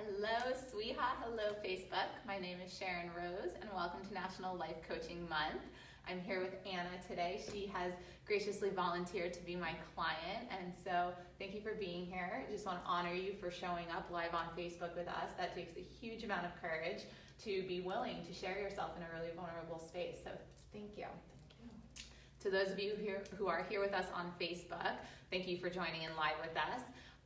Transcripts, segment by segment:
Hello, sweetheart. Hello, Facebook. My name is Sharon Rose, and welcome to National Life Coaching Month. I'm here with Anna today. She has graciously volunteered to be my client, and so thank you for being here. I just want to honor you for showing up live on Facebook with us. That takes a huge amount of courage to be willing to share yourself in a really vulnerable space, so thank you. To those of you who are here with us on Facebook, thank you for joining in live with us.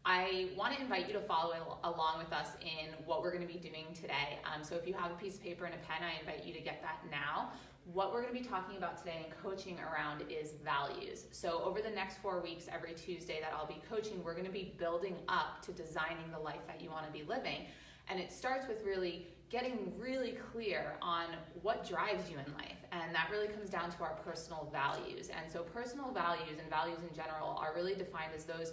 I want to invite you to follow along with us in what we're going to be doing today. So if you have a piece of paper and a pen, I invite you to get that now. What we're going to be talking about today and coaching around is values. So over the next 4 weeks, every Tuesday that I'll be coaching, we're going to be building up to designing the life that you want to be living. And it starts with really getting really clear on what drives you in life. And that really comes down to our personal values. And so personal values and values in general are really defined as those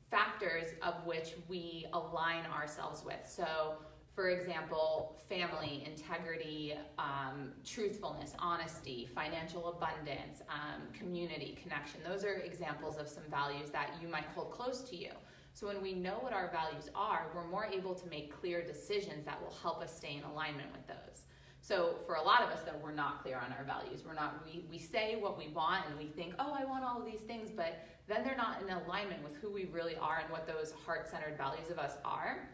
factors of which we align ourselves with. So, for example, family, integrity, truthfulness, honesty, financial abundance, community, connection. Those are examples of some values that you might hold close to you. So when we know what our values are, we're more able to make clear decisions that will help us stay in alignment with those. So for a lot of us, though, we're not clear on our values. We say what we want and we think, oh, I want all of these things, but then they're not in alignment with who we really are and what those heart-centered values of us are.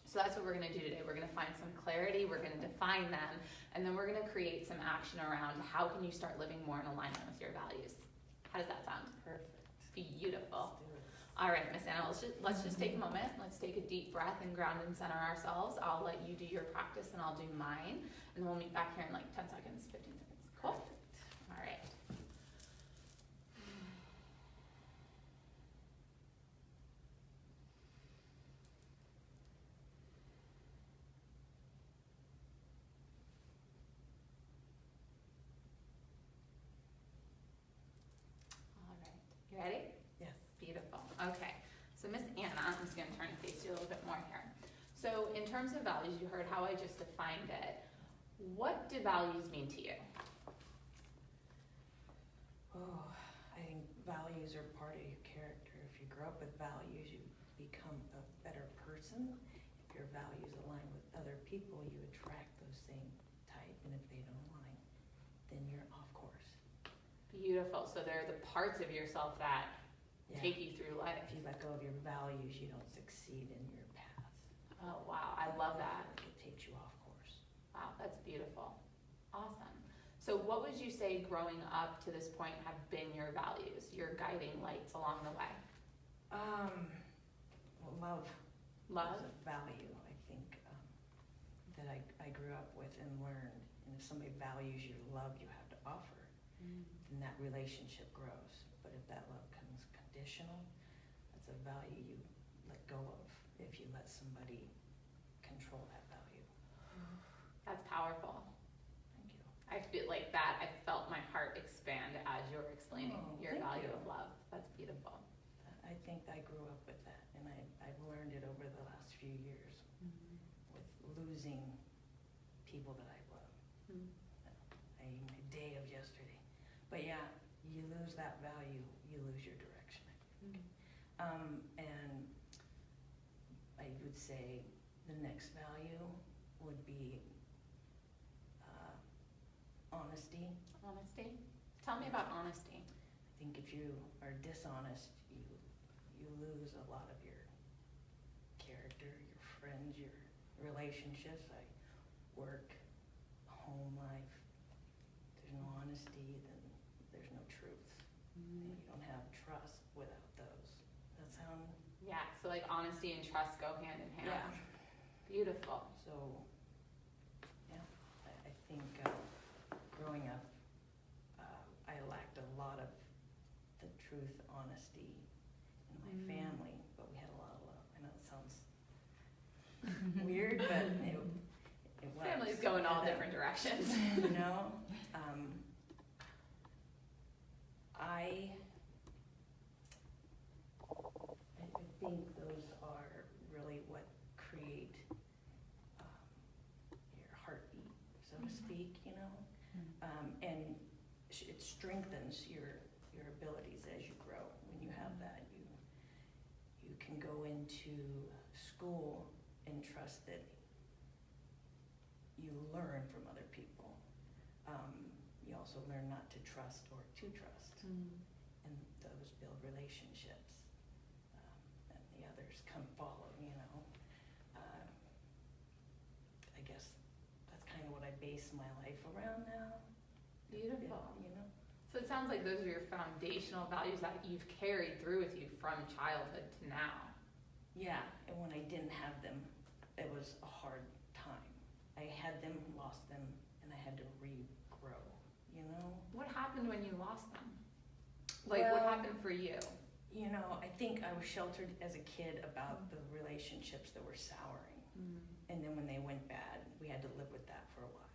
So that's what we're going to do today. We're going to find some clarity, we're going to define them, and then we're going to create some action around how can you start living more in alignment with your values. How does that sound? Perfect. Beautiful. All right, Miss Anna, let's just take a moment. Let's take a deep breath and ground and center ourselves. I'll let you do your practice and I'll do mine. And we'll meet back here in like 10 seconds, 15 seconds. Cool? All right. All right. You ready? Yes. Beautiful. Okay. So Miss Anna, I'm just going to turn and face you a little bit more here. So in terms of values, you heard how I just defined it. What do values mean to you? Oh, I think values are part of your character. If you grow up with values, you become a better person. If your values align with other people, you attract those same type. And if they don't align, then you're off course. Beautiful. So they're the parts of yourself that take you through life. If you let go of your values, you don't succeed in your path. Oh, wow. I love that. It takes you off course. Wow, that's beautiful. Awesome. So what would you say growing up to this point have been your values, your guiding lights along the way? Well, love. Love? Is a value, I think, that I grew up with and learned. And if somebody values your love you have to offer, then that relationship grows. But if that love comes conditional, that's a value you let go of if you let somebody control that value. That's powerful. Thank you. I feel like that. I felt my heart expand as you were explaining your value of love. That's beautiful. I think I grew up with that, and I've learned it over the last few years with losing people that I love. My day of yesterday. But yeah, you lose that value, you lose your direction, I think. And I would say the next value would be honesty. Honesty? Tell me about honesty. I think if you are dishonest, you lose a lot of your character, your friends, your relationships, like work, home life. There's no honesty, then there's no truth. And you don't have trust without those. Does that sound? Yeah, so like honesty and trust go hand in hand. Yeah. Beautiful. So, yeah, I think growing up, I lacked a lot of the truth, honesty in my family, but we had a lot of love. I know it sounds weird, but it was. Families go in all different directions. You know, I think those are really what create your heartbeat, so to speak, you know, and it strengthens your abilities as you grow. When you have that, you can go into school and trust trust that you learn from other people. You also learn not to trust or to trust. And those build relationships. And the others come follow, I guess that's kind of what I base my life around now. Beautiful. So it sounds like those are your foundational values that you've carried through with you from childhood to now. Yeah, and when I didn't have them, it was a hard time. I had them, lost them, and I had to regrow, What happened when you lost them? What happened for you? I think I was sheltered as a kid about the relationships that were souring. And then when they went bad, we had to live with that for a while.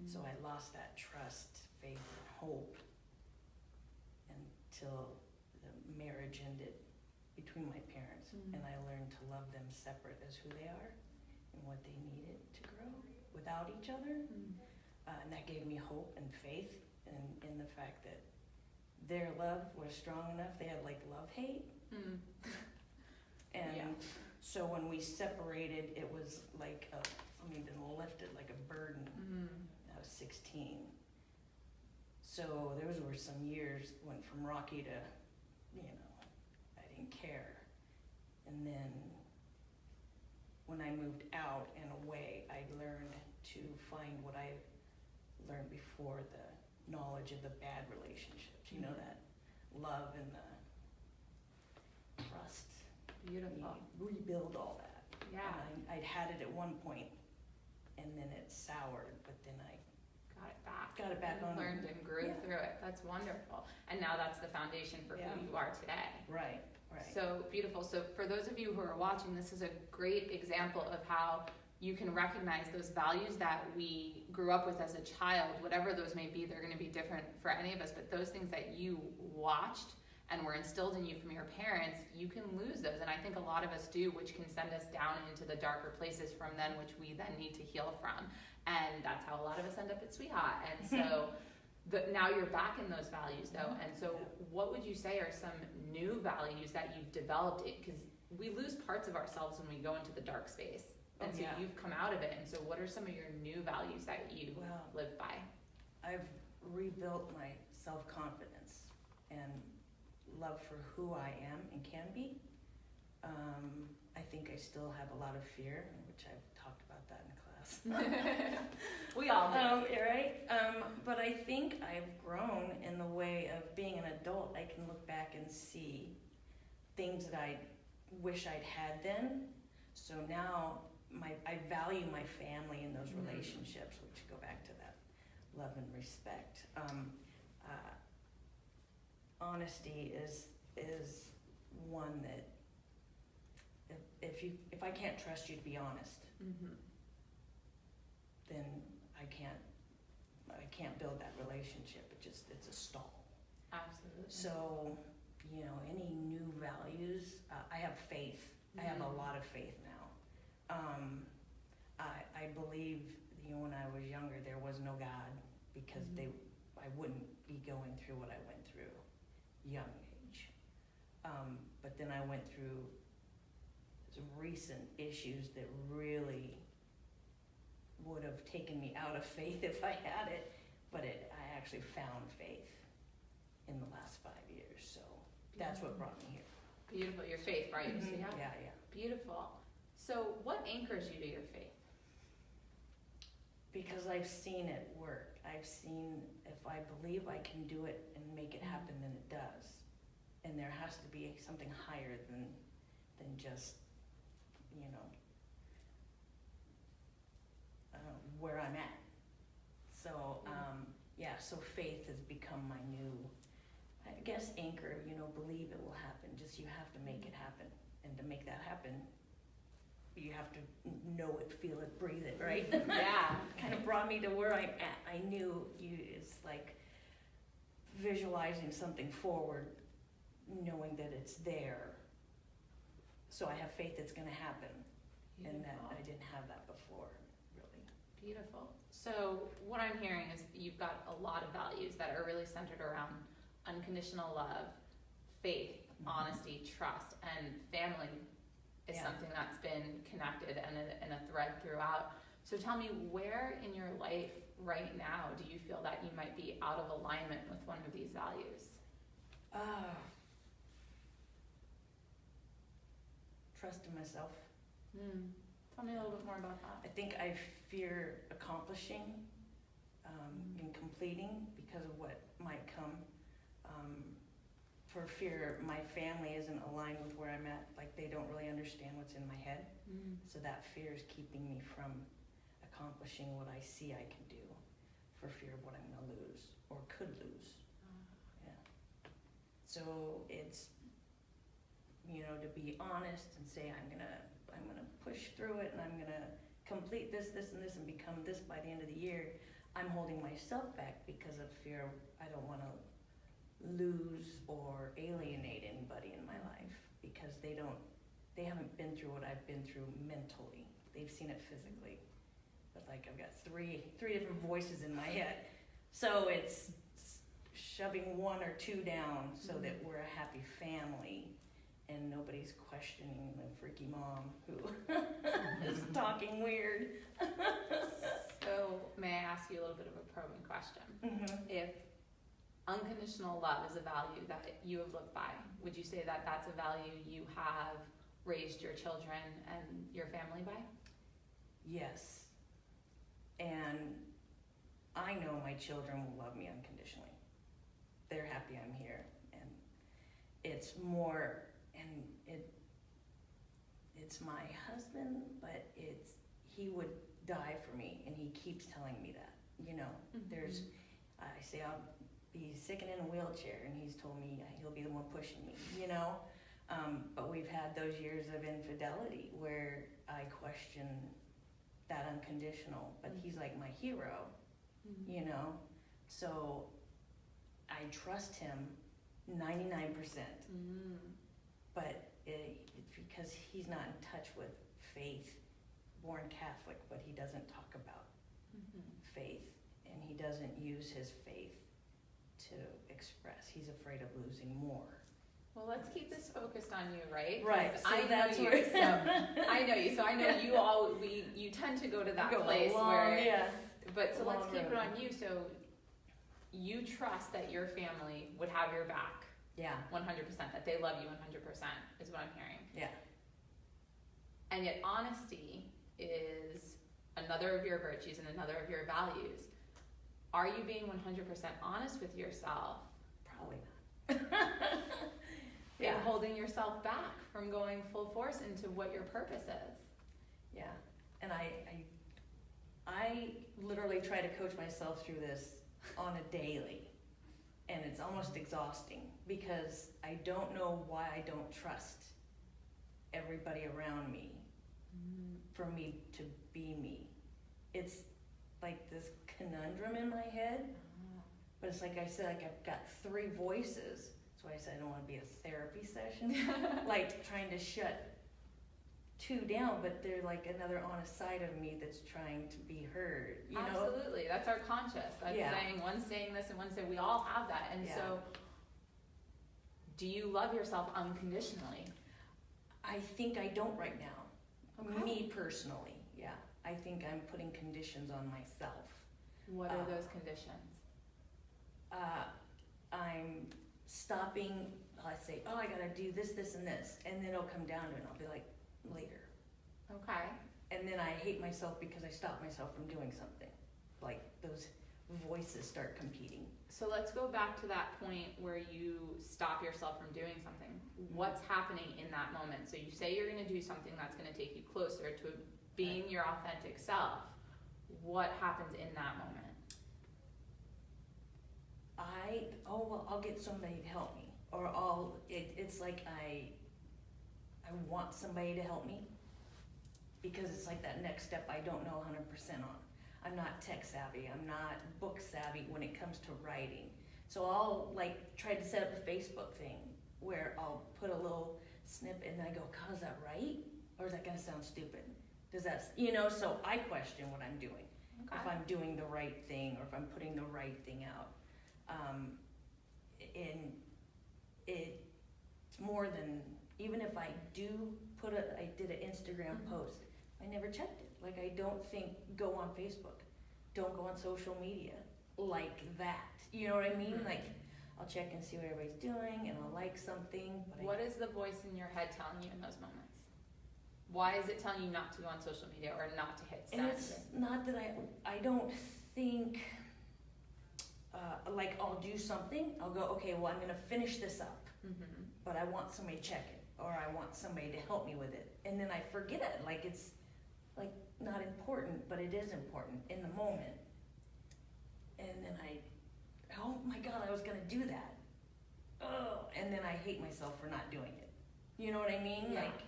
So I lost that trust, faith, and hope until the marriage ended between my parents. And I learned to love them separate as who they are and what they needed to grow without each other. And that gave me hope and faith in the fact that their love was strong enough. They had love-hate. And so when we separated, it was like something been lifted, like a burden. I was 16. So those were some years, went from rocky to, I didn't care. And then when I moved out and away, I learned to find what I learned before, the knowledge of the bad relationships, that love and the trust. Beautiful. You rebuild all that. Yeah. And I'd had it at one point, and then it soured, but then I got it back on. Learned and grew through it. That's wonderful. And now that's the foundation for who you are today. Right. So beautiful. So for those of you who are watching, this is a great example of how you can recognize those values that we grew up with as a child, whatever those may be. They're going to be different for any of us, but those things that you watched and were instilled in you from your parents, you can lose those. And I think a lot of us do, which can send us down into the darker places from then, which we then need to heal from. And that's how a lot of us end up at Sweet Hot. And so now you're back in those values though. And so what would you say are some new values that you've developed? Because we lose parts of ourselves when we go into the dark space. And so you've come out of it. And so what are some of your new values that you live by? I've rebuilt my self-confidence and love for who I am and can be. I think I still have a lot of fear, which I've talked about that in class. We all do. Right? But I think I've grown in the way of being an adult. I can look back and see things that I wish I'd had then. So now I value my family and those relationships, which go back to that love and respect. Honesty is one that if I can't trust you to be honest, then I can't build that relationship. It's a stall. Absolutely. So any new values? I have faith. I have a lot of faith now. I believe when I was younger there was no God because I wouldn't be going through what I went through young age. But then I went through some recent issues that really would have taken me out of faith if I had it, but I actually found faith in the last 5 years, so that's what brought me here. Beautiful, your faith, right? So Yeah. Beautiful. So what anchors you to your faith? Because I've seen it work. I've seen if I believe I can do it and make it happen, then it does. And there has to be something higher than just, where I'm at. So, so faith has become my new, I guess, anchor, believe it will happen. Just you have to make it happen. And to make that happen, you have to know it, feel it, breathe it, right? Yeah. Kind of brought me to where I'm at. I knew it's like visualizing something forward, knowing that it's there. So I have faith it's going to happen. Beautiful. And that I didn't have that before, really. Beautiful. So what I'm hearing is you've got a lot of values that are really centered around unconditional love, faith, honesty, trust, and family is something that's been connected and a thread throughout. So tell me, where in your life right now do you feel that you might be out of alignment with one of these values? Trust in myself. Tell me a little bit more about that. I think I fear accomplishing and completing because of what might come. For fear my family isn't aligned with where I'm at, like they don't really understand what's in my head. So that fear is keeping me from accomplishing what I see I can do, for fear of what I'm gonna lose or could lose. Yeah. So it's, to be honest and say I'm gonna push through it and I'm gonna complete this, and this, and become this by the end of the year. I'm holding myself back because of fear. I don't want to lose or alienate anybody in my life because they haven't been through what I've been through mentally. They've seen it physically, but like I've got three different voices in my head. So it's shoving one or two down so that we're a happy family and nobody's questioning the freaky mom who is talking weird. So may I ask you a little bit of a probing question? If unconditional love is a value that you have lived by, would you say that that's a value you have raised your children and your family by? Yes. And I know my children will love me unconditionally. They're happy I'm here. And it's more, and it's my husband, but he would die for me, and he keeps telling me that, I say I'll be sicking in a wheelchair, and he's told me he'll be the one pushing me, but we've had those years of infidelity where I question that unconditional, but he's like my hero, so I trust him 99%, but it's because he's not in touch with faith, born Catholic, but he doesn't talk about faith, and he doesn't use his faith to express. He's afraid of losing more. Well, let's keep this focused on you, right? Right. So I know you. So I know you. So I know you all. You tend to go to that place where. But so let's keep it on you. So you trust that your family would have your back. Yeah. 100%. That they love you 100% is what I'm hearing. Yeah. And yet honesty is another of your virtues and another of your values. Are you being 100% honest with yourself? Probably not. And holding yourself back from going full force into what your purpose is. Yeah. And I literally try to coach myself through this on a daily. And it's almost exhausting because I don't know why I don't trust everybody around me for me to be me. It's like this conundrum in my head, but it's like I said, like I've got three voices. That's why I said I don't want to be a therapy session, like trying to shut two down, but they're like another honest side of me that's trying to be heard, you know? Absolutely, that's our conscious. That's saying, one's saying this and one's saying, we all have that. And so, do you love yourself unconditionally? I think I don't right now. Okay. Me personally, I think I'm putting conditions on myself. What are those conditions? I'm stopping, I say, I gotta do this, this, and this, and then it'll come down to it, and I'll be like, later. Okay. And then I hate myself because I stop myself from doing something. Like those voices start competing. So let's go back to that point where you stop yourself from doing something. What's happening in that moment? So you say you're going to do something that's going to take you closer to being your authentic self. What happens in that moment? I'll get somebody to help me, or it's like I want somebody to help me, because it's like that next step I don't know 100% on. I'm not tech savvy, I'm not book savvy when it comes to writing. So I'll like try to set up a Facebook thing where I'll put a little snippet and then I go, God, is that right? Or is that gonna sound stupid? Does that, so I question what I'm doing. Okay. If I'm doing the right thing or if I'm putting the right thing out. And it's more than, even if I do I did an Instagram post. I never checked it. Like, I don't think, go on Facebook. Don't go on social media like that. You know what I mean? Like, I'll check and see what everybody's doing, and I'll like something. But what is the voice in your head telling you in those moments? Why is it telling you not to go on social media or not to hit send? And it's not that I don't think, like, I'll do something, I'll go, okay, well, I'm gonna finish this up, but I want somebody to check it, or I want somebody to help me with it, and then I forget it, like, it's, like, not important, but it is important in the moment, and then oh my God, I was gonna do that, oh, and then I hate myself for not doing it, you know what I mean? Yeah. Like,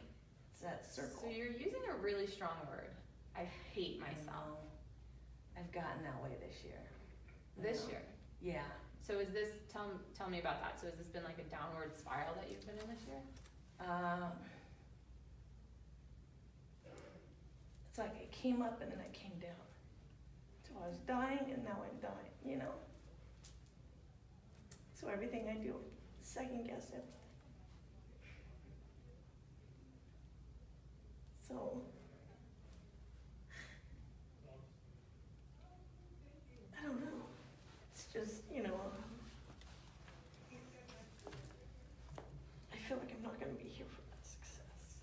it's that circle. So you're using a really strong word. I hate myself. I've gotten that way this year. This year? Yeah. So is this, tell me about that. So has this been like a downward spiral that you've been in this year? It's like I came up and then I came down. So I was dying and now I'm dying, you know? So everything I do, second guess everything. So, I don't know. It's just, you know, I feel like I'm not gonna be here for that success.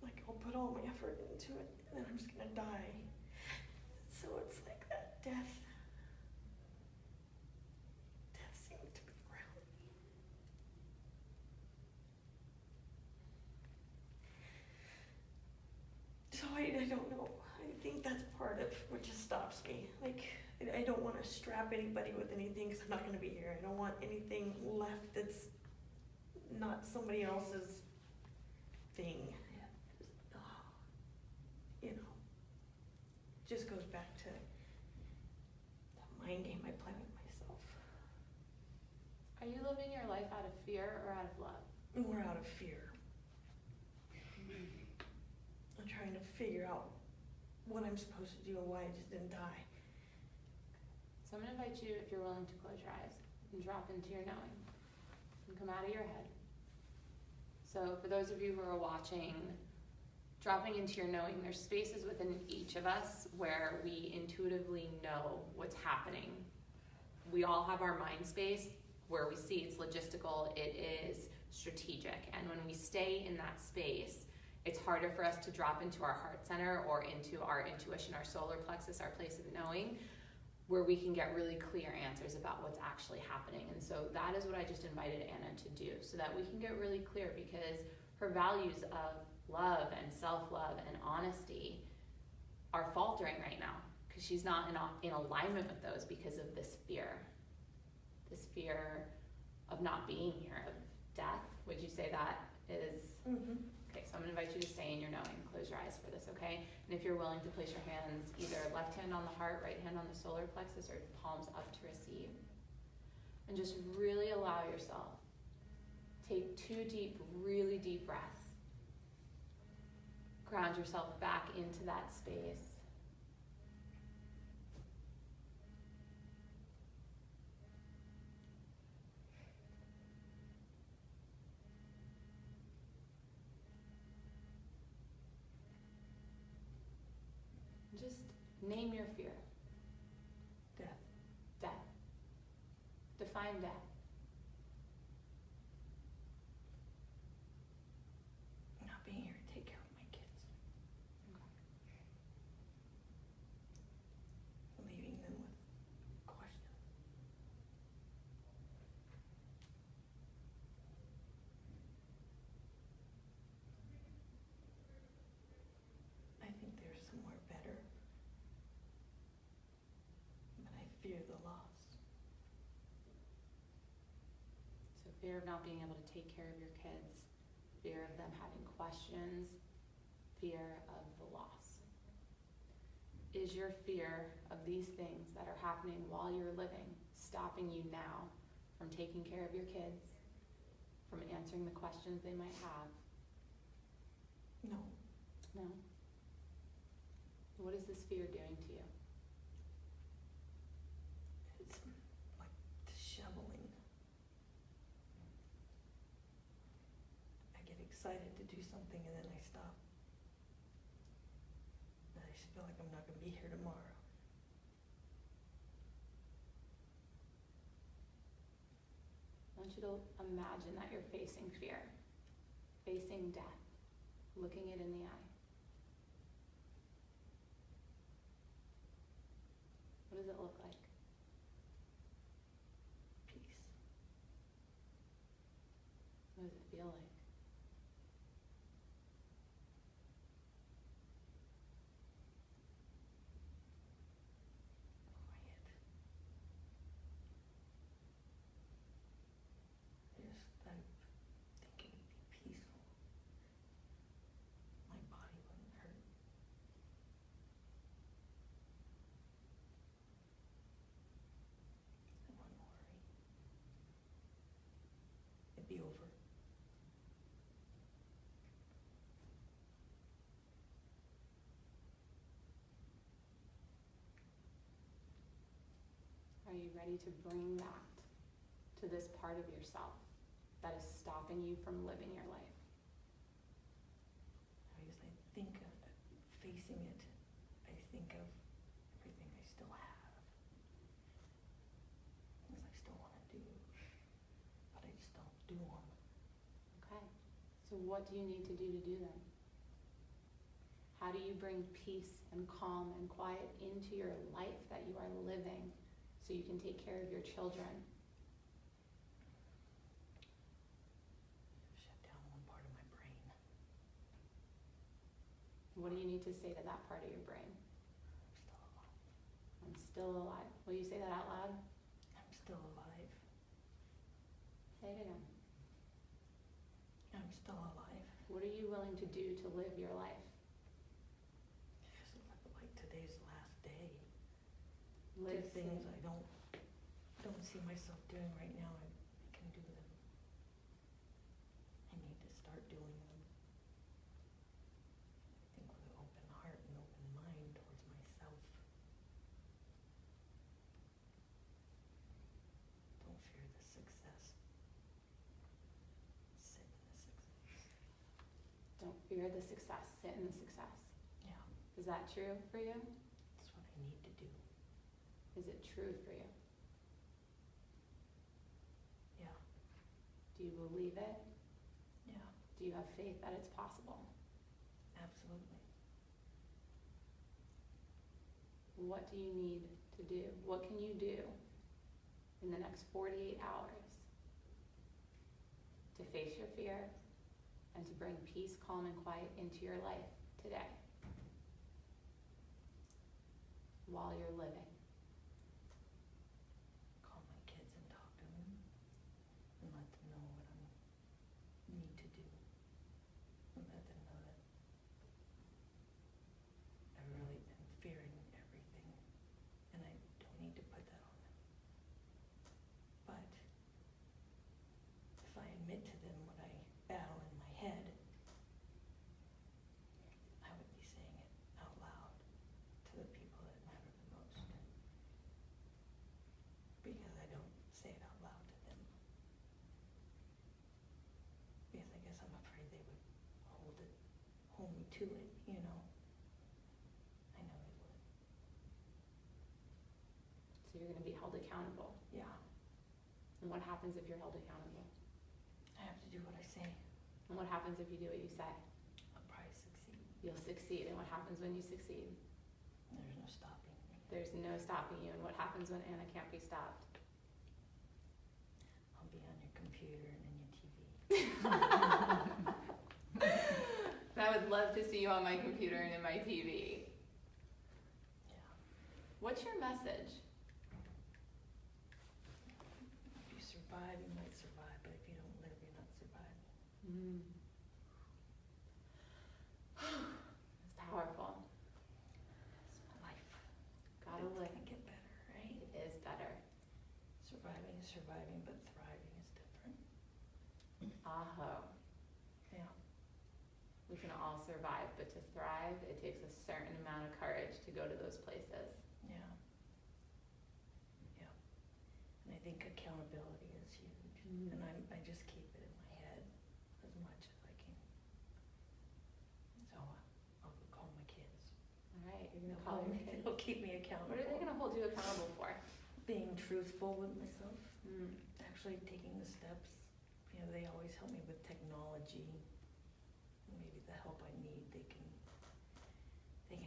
Like, I'll put all my effort into it and then I'm just gonna die. So it's like that death seems to be around me. So I don't know. I think that's part of what just stops me. Like, I don't want to strap anybody with anything because I'm not going to be here. I don't want anything left that's not somebody else's thing. You know, just goes back to the mind game I play with myself. Are you living your life out of fear or out of love? More out of fear. I'm trying to figure out what I'm supposed to do and why I just didn't die. So I'm going to invite you, if you're willing, to close your eyes and drop into your knowing and come out of your head. So for those of you who are watching, dropping into your knowing, there's spaces within each of us where we intuitively know what's happening. We all have our mind space where we see it's logistical, it is strategic. And when we stay in that space, it's harder for us to drop into our heart center or into our intuition, our solar plexus, our place of knowing, where we can get really clear answers about what's actually happening. And so that is what I just invited Anna to do, so that we can get really clear, because her values of love and self-love and honesty are faltering right now, because she's not in alignment with those because of this fear of not being here, of death. Would you say that is? Okay, so I'm gonna invite you to stay in your knowing. Close your eyes for this, okay? And if you're willing to place your hands, either left hand on the heart, right hand on the solar plexus, or palms up to receive. And just really allow yourself. Take 2 deep, really deep breaths. Ground yourself back into that space. Just name your fear. Death. Death. Define death. Not being here to take care of my kids. Leaving them with questions. I think there's somewhere better, but I fear the loss. So fear of not being able to take care of your kids, fear of them having questions, fear of the loss. Is your fear of these things that are happening while you're living stopping you now from taking care of your kids, from answering the questions they might have? No. No? What is this fear doing to you? It's like disheveling. I get excited excited to do something and then I stop. And I just feel like I'm not going to be here tomorrow. I want you to imagine that you're facing fear, facing death, looking it in the eye. What does it look like? Peace. What does it feel like? Quiet. I think it would be peaceful. My body wouldn't hurt. I wouldn't worry. It'd be over. Are you ready to bring that to this part of yourself that is stopping you from living your life? As I think of facing it, I think of everything I still have. Things I still want to do, but I just don't do them. Okay. So what do you need to do them? How do you bring peace and calm and quiet into your life that you are living so you can take care of your children? Shut down one part of my brain. What do you need to say to that part of your brain? I'm still alive. I'm still alive. Will you say that out loud? I'm still alive. Say it again. I'm still alive. What are you willing to do to live your life? Just like today's the last day. Live Do things I don't see myself doing right now. I can do them. I need to start doing them. I think with an open heart and open mind towards myself. Don't fear the success. Sit in the success. Don't fear the success. Sit in the success. Yeah, Is that true for you? that's what I need to do. Is it true for you? Yeah, Do you believe it? yeah, Do you have faith that it's possible? absolutely. What do you need to do? What can you do in the next 48 hours to face your fear and to bring peace, calm, and quiet into your life today while you're living? Call my kids and talk to them and let them know what I need to do. And let them know that I've really been fearing everything and I don't need to put that on them. But if I admit to them what I battle in my head, I would be saying it out loud to the people that matter the most. Because I don't say it out loud to them. Because I guess I'm afraid they would hold me to it, you know. I know they would. So you're going to be held accountable. Yeah, And what happens if you're held accountable? I have to do what I say. And what happens if you do what you say? I'll probably succeed. You'll succeed. And what happens when you succeed? There's no stopping me. There's no stopping you. And what happens when Anna can't be stopped? I'll be on your computer and in your TV. And I would love to see you on my computer and in my TV. Yeah. What's your message? If you survive, you might survive, but if you don't live, you're not surviving. It's powerful. It's my life. Gotta It's live. gonna get better, right? It is better. Surviving is surviving, but thriving is different. Aho. Yeah. We can all survive, but to thrive, it takes a certain amount of courage to go to those places. Yeah. Yeah. And I think accountability is huge. Mm. And I just keep it in my head as much as I can. Right, you're gonna call your kids. They'll keep me accountable. What are they gonna hold you accountable for? Being truthful with myself. Mm. Actually taking the steps. You know, they always help me with technology. Maybe the help I need, they can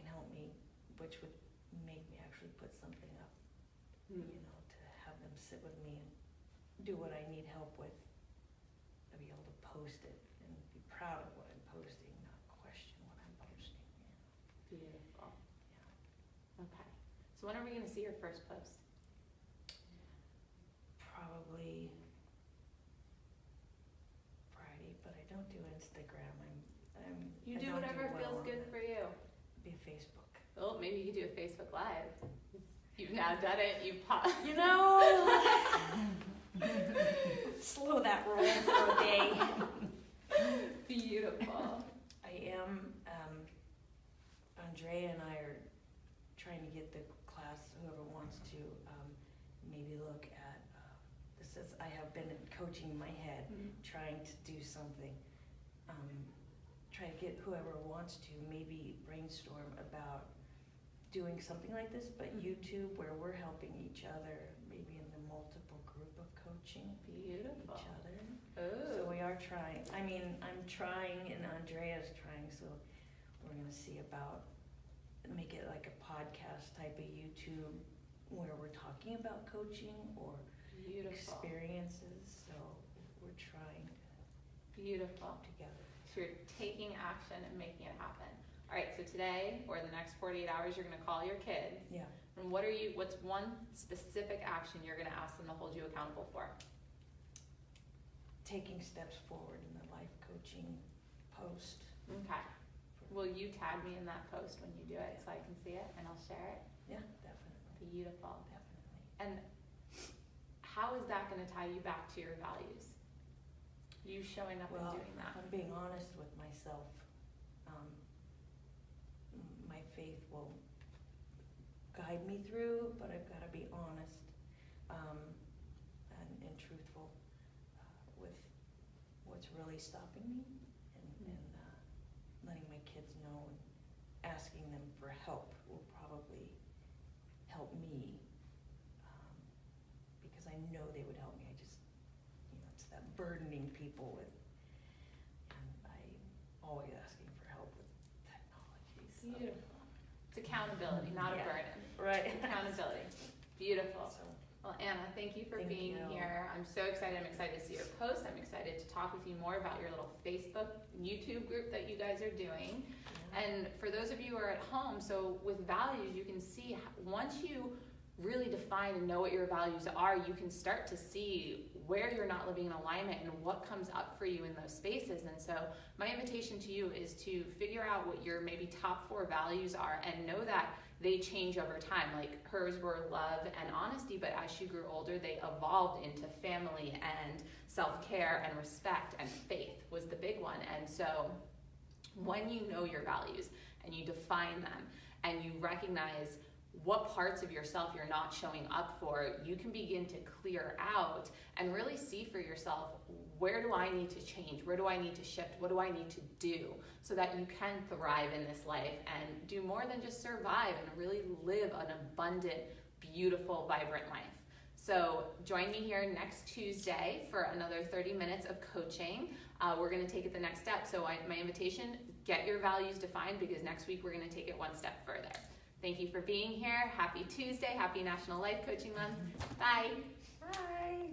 help me, which would make me actually put something up. Mm. You know, to have them sit with me and do what I need help with. To be able to post it and be proud of what I'm posting, not question what I'm posting. Beautiful. Yeah. Okay. So when are we gonna see your first post? Probably Friday, but I don't do Instagram. You I do don't whatever well feels on good it. for you. Be Facebook. Well, maybe you could do a Facebook Live. You've now done it. You pop. You know, slow that roll for a day. Beautiful. I am, Andrea and I are trying to get the class, whoever wants to, maybe look at, this is, I have been coaching in my head, trying to do something. Try to get whoever wants to maybe brainstorm about doing something like this, but YouTube, where we're helping each other, maybe in the multiple group of coaching. Beautiful. Each other. Oh. So we are trying. I mean, I'm trying and Andrea's trying, so we're gonna see about, make it like a podcast type of YouTube where we're talking about coaching or Beautiful. experiences, so we're trying Beautiful. together. So you're taking action and making it happen. All right, so today or the next 48 hours, you're gonna call your kids. Yeah. And what's one specific action you're gonna ask them to hold you accountable for? Taking steps forward in the life coaching post. Okay. Will you tag me in that post when you do it so I can see it and I'll share it? Yeah, definitely. Beautiful. Definitely. And how is that gonna tie you back to your values? You showing up Well, and doing that. if I'm being honest with myself, my faith will guide me through, but I've got to be honest and truthful with what's really stopping me and letting my kids know and asking them for help will probably help me because I know they would help me. I just, it's that burdening people with, and I'm always asking for help with technology. So. Beautiful. It's accountability, not a burden. Right. Accountability. Beautiful. So, Well, Anna, thank you for Thank being you. here. I'm so excited. I'm excited to see your post. I'm excited to talk with you more about your little Facebook, YouTube group that you guys are doing. And for those of you who are at home, so with values, you can see once you really define and know what your values are, you can start to see where you're not living in alignment and what comes up for you in those spaces. And so my invitation to you is to figure out what your maybe top 4 values are and know that they change over time. Like hers were love and honesty, but as she grew older, they evolved into family and self-care and respect, and faith was the big one. And so when you know your values and you define them and you recognize what parts of yourself you're not showing up for, you can begin to clear out and really see for yourself, where do I need to change? Where do I need to shift? What do I need to do so that you can thrive in this life and do more than just survive and really live an abundant, beautiful, vibrant life? So join me here next Tuesday for another 30 minutes of coaching. We're gonna take it the next step. So my invitation, get your values defined, because next week we're gonna take it one step further. Thank you for being here. Happy Tuesday. Happy National Life Coaching Month. Bye. Bye.